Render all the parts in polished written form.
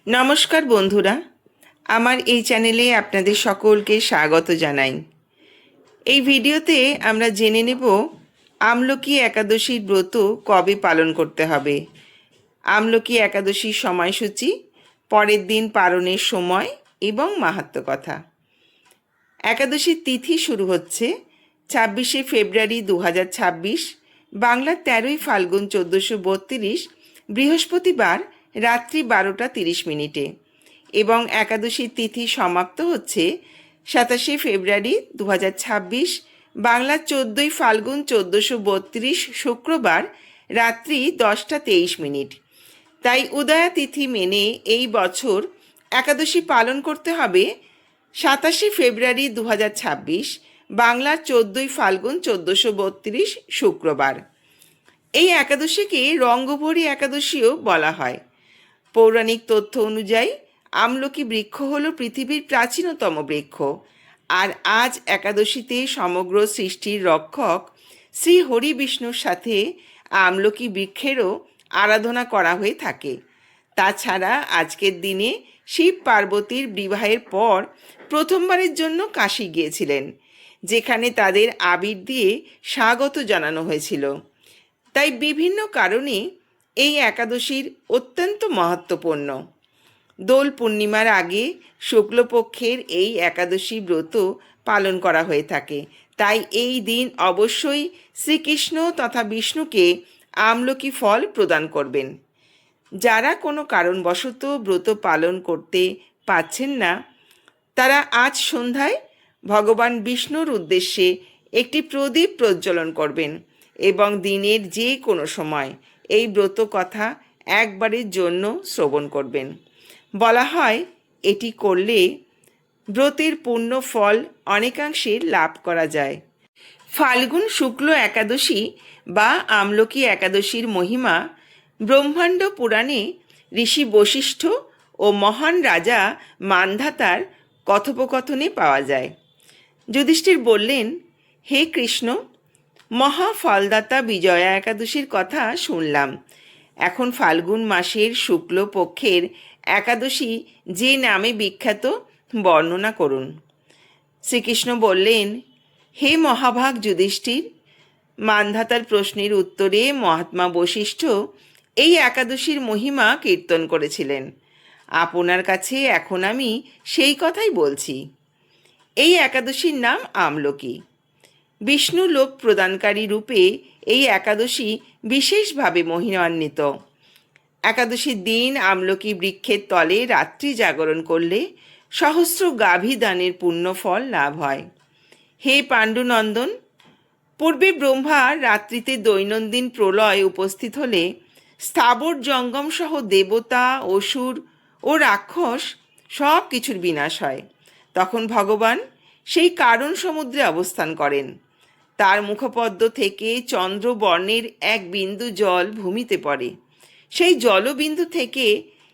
নমস্কার বন্ধুরা, আমার এই চ্যানেলে আপনাদের সকলকে স্বাগত জানাই। এই ভিডিওতে আমরা জেনে নেব আমলকি একাদশীর ব্রত কবে পালন করতে হবে, আমলকি একাদশীর সময়সূচি, পরের দিন পালনের সময় এবং মাহাত্ম্য কথা। একাদশীর তিথি শুরু হচ্ছে 26শে ফেব্রুয়ারি 2026, বাংলার 13ই ফাল্গুন 1432, বৃহস্পতিবার রাত্রি 12:30 এবং একাদশীর তিথি সমাপ্ত হচ্ছে 27শে ফেব্রুয়ারি 2026, বাংলার 14ই ফাল্গুন 1432, শুক্রবার রাত্রি 10:23। তাই উদয়া তিথি মেনে এই বছর একাদশী পালন করতে হবে 27শে ফেব্রুয়ারি 2026, বাংলার 14ই ফাল্গুন 1432, শুক্রবার। এই একাদশীকে রঙ্গভরী একাদশীও বলা হয়। পৌরাণিক তথ্য অনুযায়ী আমলকি বৃক্ষ হল পৃথিবীর প্রাচীনতম বৃক্ষ, আর আজ একাদশীতে সমগ্র সৃষ্টির রক্ষক শ্রী হরি বিষ্ণুর সাথে আমলকি বৃক্ষেরও আরাধনা করা হয়ে থাকে। তাছাড়া আজকের দিনে শিব পার্বতীর বিবাহের পর প্রথমবারের জন্য কাশী গিয়েছিলেন, যেখানে তাদের আবির দিয়ে স্বাগত জানানো হয়েছিল। তাই বিভিন্ন কারণে এই একাদশীর অত্যন্ত মহত্বপূর্ণ। দোল পূর্ণিমার আগে শুক্লপক্ষের এই একাদশী ব্রত পালন করা হয়ে থাকে। তাই এই দিন অবশ্যই শ্রীকৃষ্ণ তথা বিষ্ণুকে আমলকি ফল প্রদান করবেন। যারা কোনো কারণবশত ব্রত পালন করতে পারছেন না, তারা আজ সন্ধ্যায় ভগবান বিষ্ণুর উদ্দেশ্যে একটি প্রদীপ প্রজ্বলন করবেন এবং দিনের যে কোনো সময় এই ব্রত কথা একবারের জন্য শ্রবণ করবেন। বলা হয় এটি করলে ব্রতের পূর্ণ ফল অনেকাংশে লাভ করা যায়। ফাল্গুন শুক্ল একাদশী বা আমলকি একাদশীর মহিমা ব্রহ্মাণ্ড পুরাণে ঋষি বশিষ্ঠ ও মহান রাজা মান্ধাতার কথোপকথনে পাওয়া যায়। যুধিষ্ঠির বললেন, হে কৃষ্ণ, মহা ফলদাতা বিজয়া একাদশীর কথা শুনলাম। এখন ফাল্গুন মাসের শুক্ল পক্ষের একাদশী যে নামে বিখ্যাত বর্ণনা করুন। শ্রীকৃষ্ণ বললেন, হে মহাভাগ যুধিষ্ঠির, মান্ধাতার প্রশ্নের উত্তরে মহাত্মা বশিষ্ঠ এই একাদশীর মহিমা কীর্তন করেছিলেন। আপনার কাছে এখন আমি সেই কথাই বলছি। এই একাদশীর নাম আমলকি। বিষ্ণু লোক প্রদানকারী রূপে এই একাদশী বিশেষভাবে মহিমান্বিত। একাদশীর দিন আমলকি বৃক্ষের তলে রাত্রি জাগরণ করলে সহস্র গাভী দানের পুণ্য ফল লাভ হয়। হে পাণ্ডুনন্দন, পূর্বে ব্রহ্মা রাত্রিতে দৈনন্দিন প্রলয় উপস্থিত হলে স্থাবর জঙ্গম সহ দেবতা, অসুর ও রাক্ষস সব কিছুর বিনাশ হয়। তখন ভগবান সেই কারণ সমুদ্রে অবস্থান করেন। তার মুখপদ্ম থেকে চন্দ্রবর্ণের এক বিন্দু জল ভূমিতে পড়ে। সেই জলবিন্দু থেকে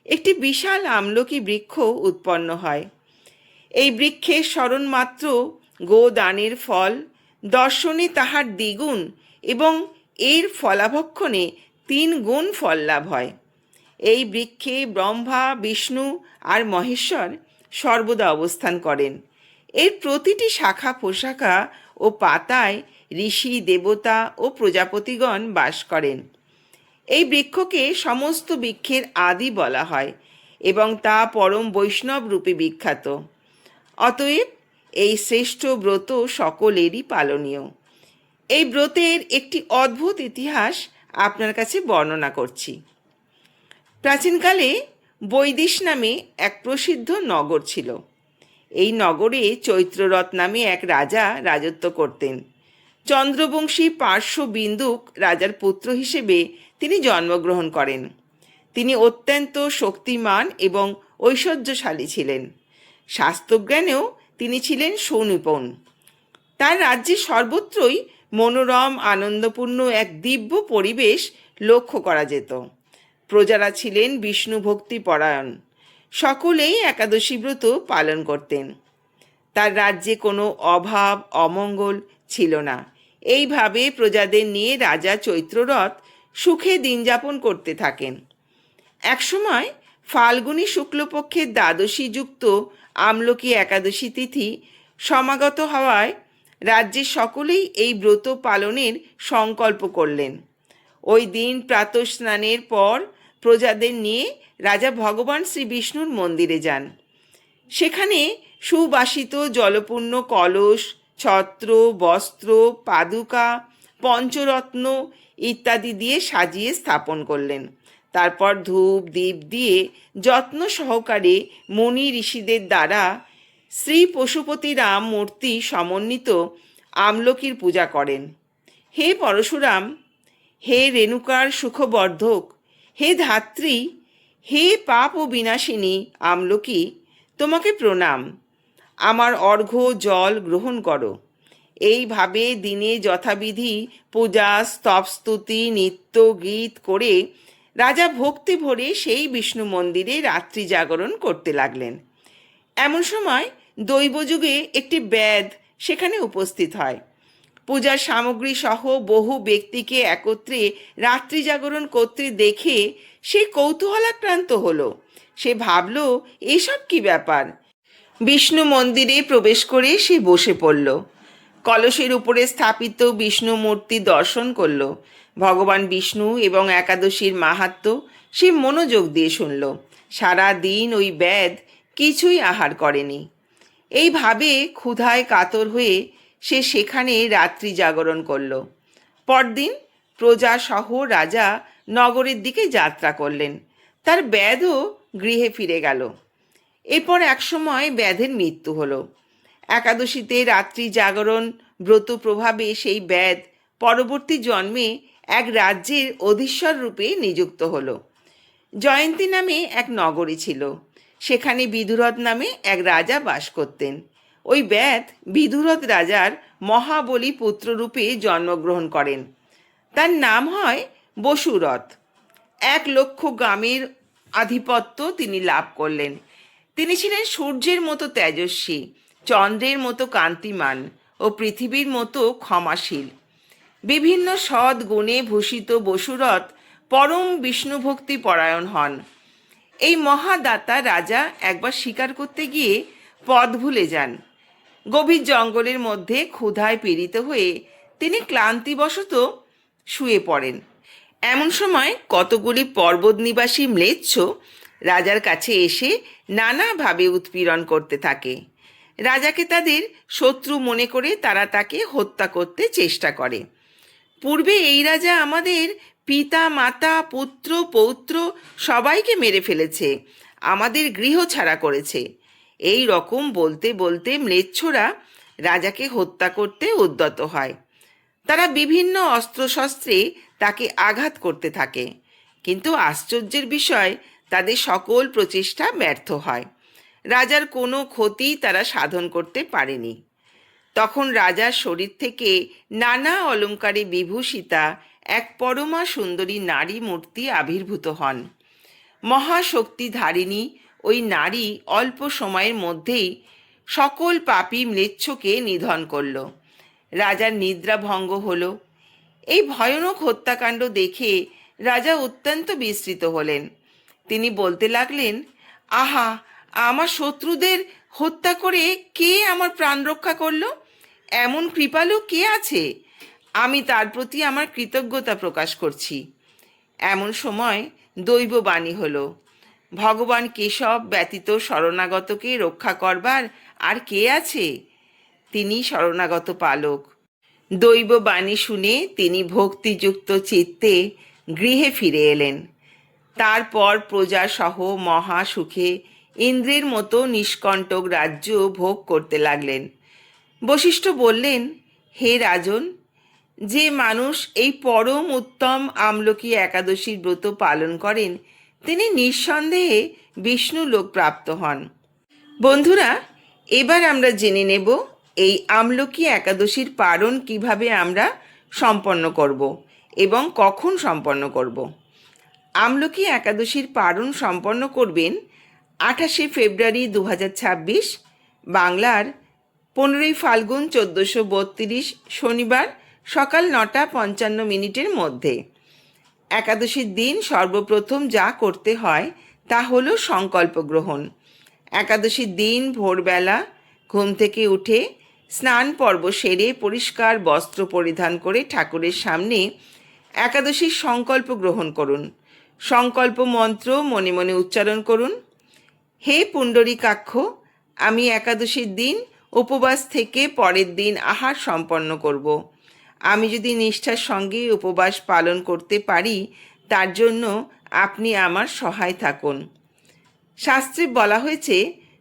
একটি বিশাল আমলকি বৃক্ষ উৎপন্ন হয়। এই বৃক্ষের স্মরণমাত্র গোদানের ফল, দর্শনে তাহার দ্বিগুণ এবং এর ফলাভক্ষণে 3 গুণ ফল লাভ হয়। এই বৃক্ষে ব্রহ্মা, বিষ্ণু আর মহেশ্বর সর্বদা অবস্থান করেন। এর প্রতিটি শাখা প্রশাখা ও পাতায় ঋষি, দেবতা ও প্রজাপতিগণ বাস করেন। এই বৃক্ষকে সমস্ত বৃক্ষের আদি বলা হয় এবং তা পরম বৈষ্ণব রূপে বিখ্যাত। অতএব এই শ্রেষ্ঠ ব্রত সকলেরই পালনীয়। এই ব্রতের একটি অদ্ভুত ইতিহাস আপনার কাছে বর্ণনা করছি। প্রাচীনকালে বৈদিশ নামে এক প্রসিদ্ধ নগর ছিল। এই নগরে চৈত্ররথ নামে এক রাজা রাজত্ব করতেন। চন্দ্রবংশী পার্শ্ব বিন্দুক রাজার পুত্র হিসেবে তিনি জন্মগ্রহণ করেন। তিনি অত্যন্ত শক্তিমান এবং ঐশ্বর্যশালী ছিলেন। শাস্ত্রজ্ঞানেও তিনি ছিলেন সুনিপুণ। তার রাজ্যে সর্বত্রই মনোরম, আনন্দপূর্ণ এক দিব্য পরিবেশ লক্ষ্য করা যেত। প্রজারা ছিলেন বিষ্ণু ভক্তি পরায়ণ। সকলেই একাদশী ব্রত পালন করতেন। তার রাজ্যে কোনো অভাব, অমঙ্গল ছিল না। এইভাবে প্রজাদের নিয়ে রাজা চৈত্ররথ সুখে দিন যাপন করতে থাকেন। একসময় ফাল্গুনী শুক্লপক্ষের দ্বাদশী যুক্ত আমলকি একাদশী তিথি সমাগত হওয়ায় রাজ্যের সকলেই এই ব্রত পালনের সংকল্প করলেন। ওই দিন প্রাতঃস্নানের পর প্রজাদের নিয়ে রাজা ভগবান শ্রী বিষ্ণুর মন্দিরে যান। সেখানে সুবাসিত জলপূর্ণ কলস, ছত্র, বস্ত্র, পাদুকা, পঞ্চরত্ন ইত্যাদি দিয়ে সাজিয়ে স্থাপন করলেন। তারপর ধূপ দীপ দিয়ে যত্ন সহকারে মুনি ঋষিদের দ্বারা শ্রী পশুপতি রাম মূর্তি সমন্বিত আমলকির পূজা করেন। হে পরশুরাম, হে রেণুকার সুখবর্ধক, হে ধাত্রী, হে পাপ ও বিনাশিনী আমলকি, তোমাকে প্রণাম। আমার অর্ঘ্য জল গ্রহণ করো। এইভাবে দিনে যথাবিধি পূজা, স্তবস্তুতি, নৃত্য গীত করে রাজা ভক্তি ভরে সেই বিষ্ণু মন্দিরে রাত্রি জাগরণ করতে লাগলেন। এমন সময় দৈবযুগে একটি ব্যাধ সেখানে উপস্থিত হয়। পূজার সামগ্রী সহ বহু ব্যক্তিকে একত্রে রাত্রি জাগরণ করতে দেখে সে কৌতূহলাক্রান্ত হলো। সে ভাবল, এসব কি ব্যাপার। বিষ্ণু মন্দিরে প্রবেশ করে সে বসে পড়ল। কলসের উপরে স্থাপিত বিষ্ণু মূর্তি দর্শন করল। ভগবান বিষ্ণু এবং একাদশীর মাহাত্ম্য সে মনোযোগ দিয়ে শুনল। সারা দিন ওই ব্যাধ কিছুই আহার করেনি। এইভাবে ক্ষুধায় কাতর হয়ে সে সেখানে রাত্রি জাগরণ করল। পরদিন প্রজাসহ রাজা নগরের দিকে যাত্রা করলেন। তার ব্যাধও গৃহে ফিরে গেল। এরপর একসময় ব্যাধের মৃত্যু হলো। একাদশীতে রাত্রি জাগরণ ব্রত প্রভাবে সেই ব্যাধ পরবর্তী জন্মে এক রাজ্যের অধীশ্বর রূপে নিযুক্ত হলো। জয়ন্তী নামে এক নগরী ছিল। সেখানে বিদুরথ নামে এক রাজা বাস করতেন। ওই ব্যাধ বিদুরথ রাজার মহাবলী পুত্ররূপে জন্মগ্রহণ করেন। তার নাম হয় বসুরথ। 1,00,000 গ্রামের আধিপত্য তিনি লাভ করলেন। তিনি ছিলেন সূর্যের মতো তেজস্বী, চন্দ্রের মতো কান্তিমান ও পৃথিবীর মতো ক্ষমাশীল। বিভিন্ন সৎ গুণে ভূষিত বসুরথ পরম বিষ্ণুভক্তি পরায়ণ হন। এই মহাদাতা রাজা একবার শিকার করতে গিয়ে পথ ভুলে যান। গভীর জঙ্গলের মধ্যে ক্ষুধায় পীড়িত হয়ে তিনি ক্লান্তিবশত শুয়ে পড়েন। এমন সময় কতগুলি পর্বত নিবাসী ম্লেচ্ছ রাজার কাছে এসে নানাভাবে উৎপীড়ন করতে থাকে। রাজাকে তাদের শত্রু মনে করে তারা তাকে হত্যা করতে চেষ্টা করে। পূর্বে এই রাজা আমাদের পিতা, মাতা, পুত্র, পৌত্র সবাইকে মেরে ফেলেছে, আমাদের গৃহ ছাড়া করেছে। এই রকম বলতে বলতে ম্লেচ্ছরা রাজাকে হত্যা করতে উদ্যত হয়। তারা বিভিন্ন অস্ত্রশস্ত্রে তাকে আঘাত করতে থাকে, কিন্তু আশ্চর্যের বিষয় তাদের সকল প্রচেষ্টা ব্যর্থ হয়। রাজার কোনো ক্ষতি তারা সাধন করতে পারেনি। তখন রাজার শরীর থেকে নানা অলঙ্কারে বিভূষিতা এক পরমা সুন্দরী নারী মূর্তি আবির্ভূত হন। মহাশক্তিধারিণী ওই নারী অল্প সময়ের মধ্যেই সকল পাপী ম্লেচ্ছকে নিধন করল। রাজার নিদ্রা ভঙ্গ হল। এই ভয়ানক হত্যাকাণ্ড দেখে রাজা অত্যন্ত বিস্মিত হলেন। তিনি বলতে লাগলেন, আহা, আমার শত্রুদের হত্যা করে কে আমার প্রাণ রক্ষা করল? এমন কৃপালু কে আছে? আমি তার প্রতি আমার কৃতজ্ঞতা প্রকাশ করছি। এমন সময় দৈববাণী হলো, ভগবান কেশব ব্যতীত শরণাগতকে রক্ষা করবার আর কে আছে? তিনি শরণাগত পালক। দৈববাণী শুনে তিনি ভক্তিযুক্ত চিত্তে গৃহে ফিরে এলেন। তারপর প্রজাসহ মহা সুখে ইন্দ্রের মতো নিষ্কণ্টক রাজ্য ভোগ করতে লাগলেন। বশিষ্ঠ বললেন, হে রাজন, যে মানুষ এই পরম উত্তম আমলকি একাদশীর ব্রত পালন করেন তিনি নিঃসন্দেহে বিষ্ণু লোক প্রাপ্ত হন। বন্ধুরা, এবার আমরা জেনে নেব এই আমলকি একাদশীর পালন কিভাবে আমরা সম্পন্ন করব এবং কখন সম্পন্ন করব। আমলকি একাদশীর পালন সম্পন্ন করবেন 28শে ফেব্রুয়ারি 2026, বাংলার 15ই ফাল্গুন 1432 শনিবার সকাল 9:55 মধ্যে। একাদশীর দিন সর্বপ্রথম যা করতে হয় তা হলো সংকল্প গ্রহণ। একাদশীর দিন ভোরবেলা ঘুম থেকে উঠে স্নান পর্ব সেরে পরিষ্কার বস্ত্র পরিধান করে ঠাকুরের সামনে একাদশীর সংকল্প গ্রহণ করুন। সংকল্প মন্ত্র মনে মনে উচ্চারণ করুন। হে পুণ্ডরীকাক্ষ, আমি একাদশীর দিন উপবাস থেকে পরের দিন আহার সম্পন্ন করব। আমি যদি নিষ্ঠার সঙ্গে উপবাস পালন করতে পারি, তার জন্য আপনি আমার সহায় থাকুন। শাস্ত্রে বলা হয়েছে,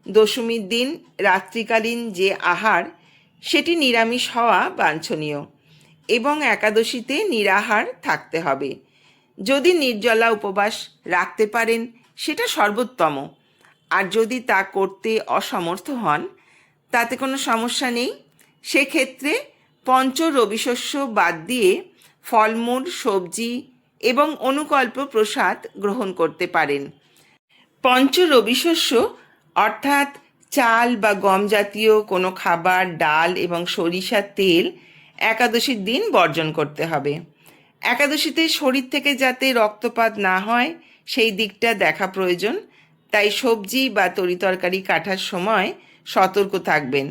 দশমীর দিন রাত্রিকালীন যে আহার সেটি নিরামিষ হওয়া বাঞ্ছনীয় এবং একাদশীতে নিরাহার থাকতে হবে। যদি নির্জলা উপবাস রাখতে পারেন সেটা সর্বোত্তম, আর যদি তা করতে অসমর্থ হন তাতে কোনো সমস্যা নেই। সেক্ষেত্রে পঞ্চ রবিশস্য বাদ দিয়ে ফলমূল, সবজি এবং অনুকল্প প্রসাদ গ্রহণ করতে পারেন। পঞ্চ রবিশস্য অর্থাৎ চাল বা গম জাতীয় কোনো খাবার, ডাল এবং সরিষার তেল একাদশীর দিন বর্জন করতে হবে। একাদশীতে শরীর থেকে যাতে রক্তপাত না হয় সেই দিকটা দেখা প্রয়োজন, তাই সবজি বা তরিতরকারি কাটার সময় সতর্ক থাকবেন।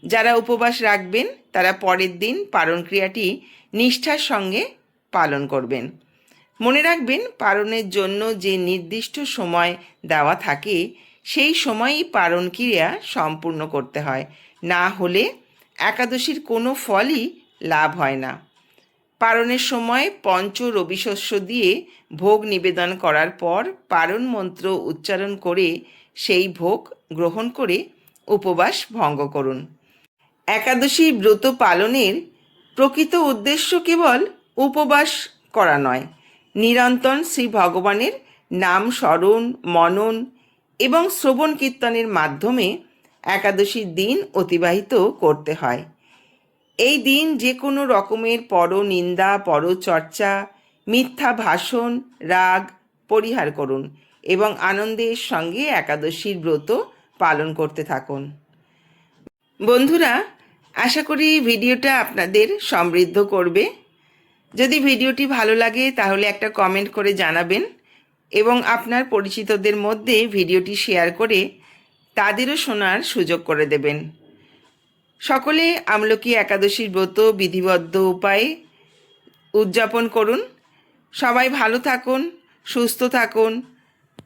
যারা উপবাস রাখবেন তারা পরের দিন পারণ ক্রিয়াটি নিষ্ঠার সঙ্গে পালন করবেন। মনে রাখবেন, পারণের জন্য যে নির্দিষ্ট সময় দেওয়া থাকে সেই সময়ই পারণ ক্রিয়া সম্পূর্ণ করতে হয়, না হলে একাদশীর কোনো ফলই লাভ হয় না। পারণের সময় পঞ্চ রবিশস্য দিয়ে ভোগ নিবেদন করার পর পারণ মন্ত্র উচ্চারণ করে সেই ভোগ গ্রহণ করে উপবাস ভঙ্গ করুন। একাদশী ব্রত পালনের প্রকৃত উদ্দেশ্য কেবল উপবাস করা নয়, নিরন্তর শ্রী ভগবানের নাম স্মরণ, মনন এবং শ্রবণ কীর্তনের মাধ্যমে একাদশীর দিন অতিবাহিত করতে হয়। এই দিন যে কোনো রকমের পরনিন্দা, পরচর্চা, মিথ্যা ভাষণ, রাগ পরিহার করুন এবং আনন্দের সঙ্গে একাদশীর ব্রত পালন করতে থাকুন। বন্ধুরা, আশা করি ভিডিওটা আপনাদের সমৃদ্ধ করবে। যদি ভিডিওটি ভালো লাগে তাহলে একটা কমেন্ট করে জানাবেন এবং আপনার পরিচিতদের মধ্যে ভিডিওটি শেয়ার করে তাদেরও শোনার সুযোগ করে দেবেন। সকলে আমলকি একাদশীর ব্রত বিধিবদ্ধ উপায়ে উদযাপন করুন। সবাই ভালো থাকুন, সুস্থ থাকুন।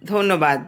ধন্যবাদ।